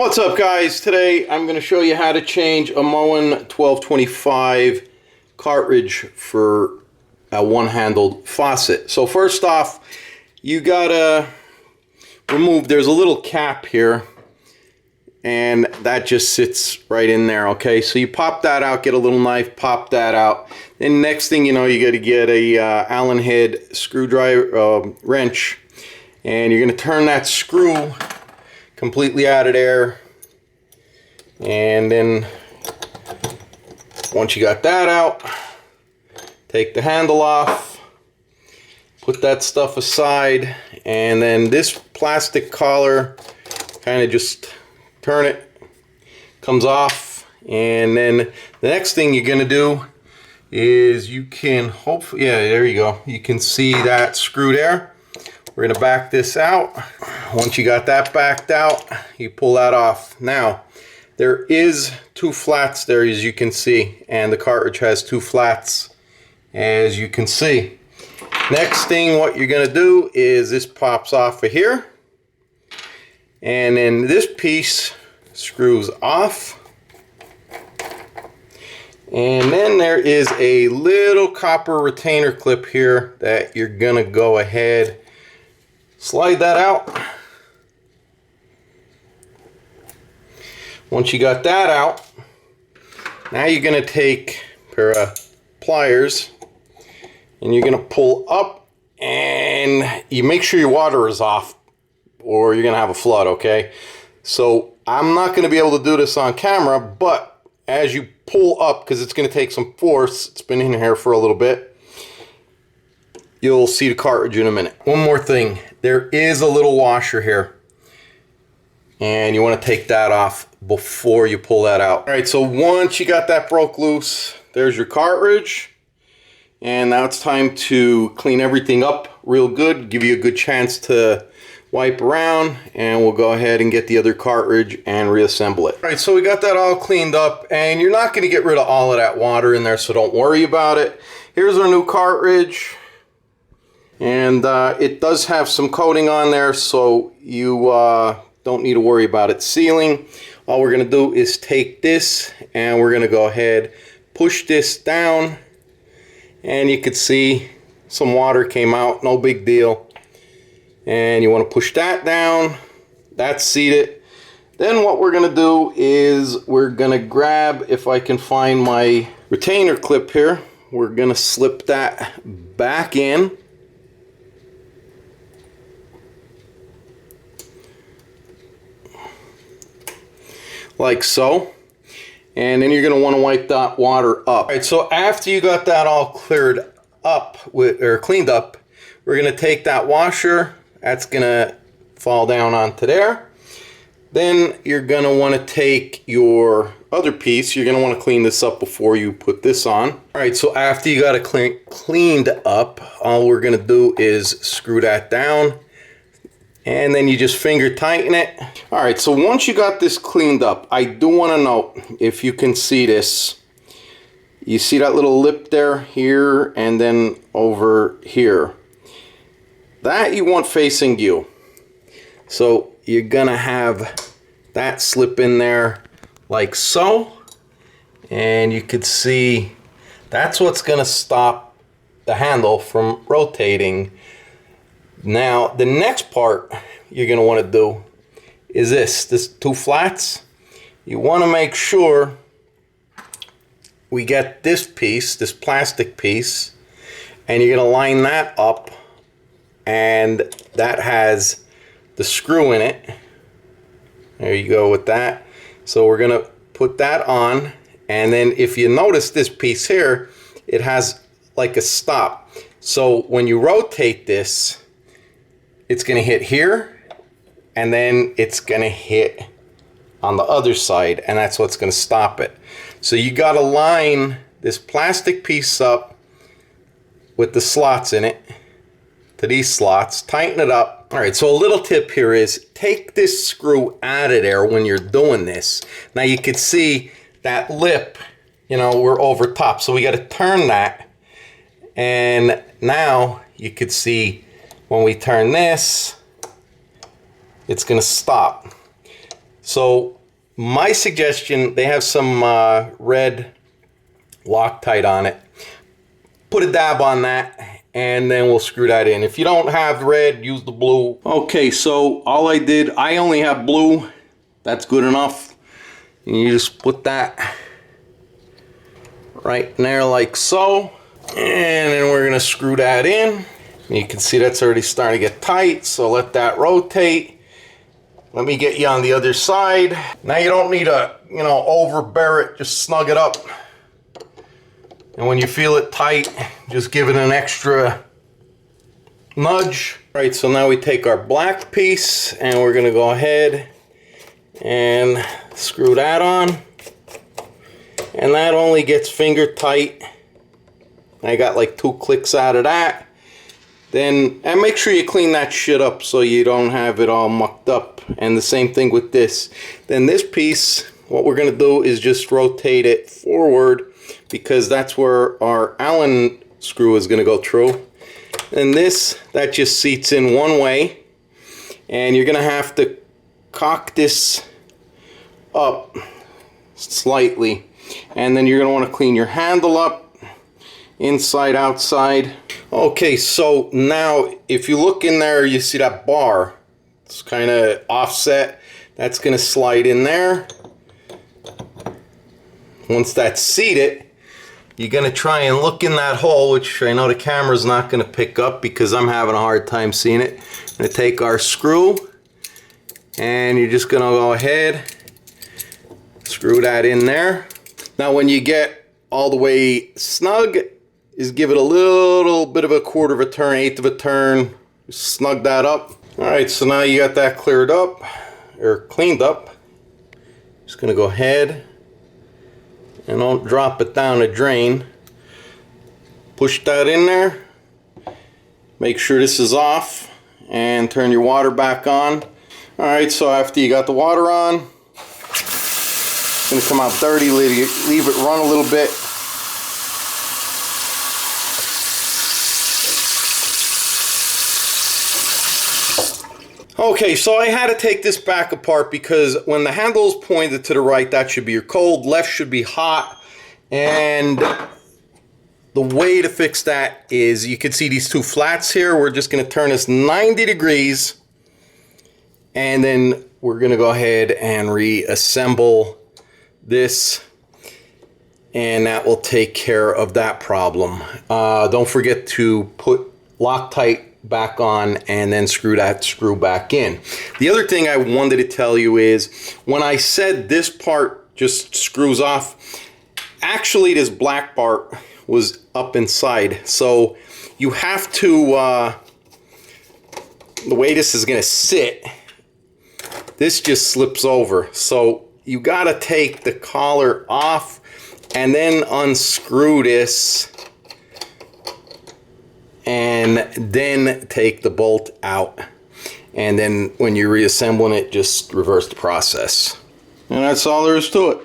What's up, guys? Today I'm going to show you how to change a Moen 1225 cartridge for a one-handled faucet. So first off, you gotta remove, there's a little cap here and that just sits right in there. Okay, so you pop that out, get a little knife, pop that out. Then next thing you know, you got to get a Allen head screwdriver wrench, and you're going to turn that screw completely out of there. And then once you got that out, take the handle off, put that stuff aside, and then this plastic collar, kind of just turn it, comes off. And then the next thing you're gonna do is you can hopefully, yeah, there you go, you can see that screw there. We're gonna back this out. Once you got that backed out, you pull that off. Now there is two flats there, as you can see, and the cartridge has two flats, as you can see. Next thing what you're gonna do is this pops off of here, and then this piece screws off. And then there is a little copper retainer clip here that you're gonna go ahead, slide that out. Once you got that out, now you're gonna take a pair of pliers and you're gonna pull up, and you make sure your water is off or you're gonna have a flood, okay? So I'm not gonna be able to do this on camera, but as you pull up, because it's gonna take some force, it's been in here for a little bit, you'll see the cartridge in a minute. One more thing, there is a little washer here, and you want to take that off before you pull that out. All right, so once you got that broke loose, there's your cartridge. And now it's time to clean everything up real good, give you a good chance to wipe around, and we'll go ahead and get the other cartridge and reassemble it. All right, so we got that all cleaned up, and you're not going to get rid of all of that water in there, so don't worry about it. Here's our new cartridge, and it does have some coating on there, so you don't need to worry about it sealing. All we're going to do is take this, and we're going to go ahead, push this down, and you could see some water came out, no big deal. And you want to push that down, that's seated. Then what we're going to do is we're going to grab, if I can find my retainer clip here, we're going to slip that back in. Like so. And then you're going to want to wipe that water up. All right, so after you got that all cleared up, or cleaned up, we're going to take that washer, that's going to fall down onto there. Then you're going to want to take your other piece, you're going to want to clean this up before you put this on. All right, so after you got it cleaned up, all we're going to do is screw that down, and then you just finger tighten it. All right, so once you got this cleaned up, I do want to note, if you can see this, you see that little lip there, here, and then over here. That you want facing you. So you're gonna have that slip in there like so, and you could see that's what's gonna stop the handle from rotating. Now the next part you're gonna want to do is this two flats. You want to make sure we get this piece, this plastic piece, and you're gonna line that up, and that has the screw in it. There you go with that. So we're gonna put that on, and then if you notice this piece here, it has like a stop. So when you rotate this, it's gonna hit here, and then it's gonna hit on the other side, and that's what's gonna stop it. So you gotta line this plastic piece up with the slots in it to these slots, tighten it up. All right, so a little tip here is take this screw out of there when you're doing this. Now you can see that lip, you know, we're over top, so we got to turn that, and now you could see when we turn this, it's going to stop. So my suggestion, they have some red Loctite on it. Put a dab on that, and then we'll screw that in. If you don't have red, use the blue. Okay, so all I did, I only have blue. That's good enough. And you just put that right in there like so. And then we're gonna screw that in. And you can see that's already starting to get tight, so let that rotate. Let me get you on the other side. Now you don't need to, overbear it, just snug it up. And when you feel it tight, just give it an extra nudge. All right, so now we take our black piece and we're gonna go ahead and screw that on. And that only gets finger tight. I got like 2 clicks out of that. And make sure you clean that shit up so you don't have it all mucked up. And the same thing with this. Then this piece, what we're gonna do is just rotate it forward, because that's where our Allen screw is gonna go through. And that just seats in one way. And you're gonna have to cock this up slightly. And then you're gonna wanna clean your handle up, inside, outside. Okay, so now if you look in there, you see that bar. It's kind of offset. That's gonna slide in there. Once that's seated, you're gonna try and look in that hole, which I know the camera's not gonna pick up because I'm having a hard time seeing it. I'm gonna take our screw, and you're just gonna go ahead, screw that in there. Now when you get all the way snug, is give it a little bit of a 1/4 of a turn, 1/8 of a turn, snug that up. All right, so now you got that cleared up, or cleaned up. Just gonna go ahead and don't drop it down a drain. Push that in there. Make sure this is off and turn your water back on. All right, so after you got the water on, it's gonna come out dirty, leave it run a little bit. Okay, so I had to take this back apart because when the handle is pointed to the right, that should be your cold, left should be hot. And the way to fix that is, you can see these 2 flats here. We're just gonna turn this 90 degrees, and then we're gonna go ahead and reassemble this, and that will take care of that problem. Don't forget to put Loctite back on and then screw that screw back in. The other thing I wanted to tell you is, when I said this part just screws off, actually this black part was up inside. So you have to, the way this is gonna sit, this just slips over. So you gotta take the collar off and then unscrew this, and then take the bolt out. And then when you're reassembling it, just reverse the process. And that's all there is to it.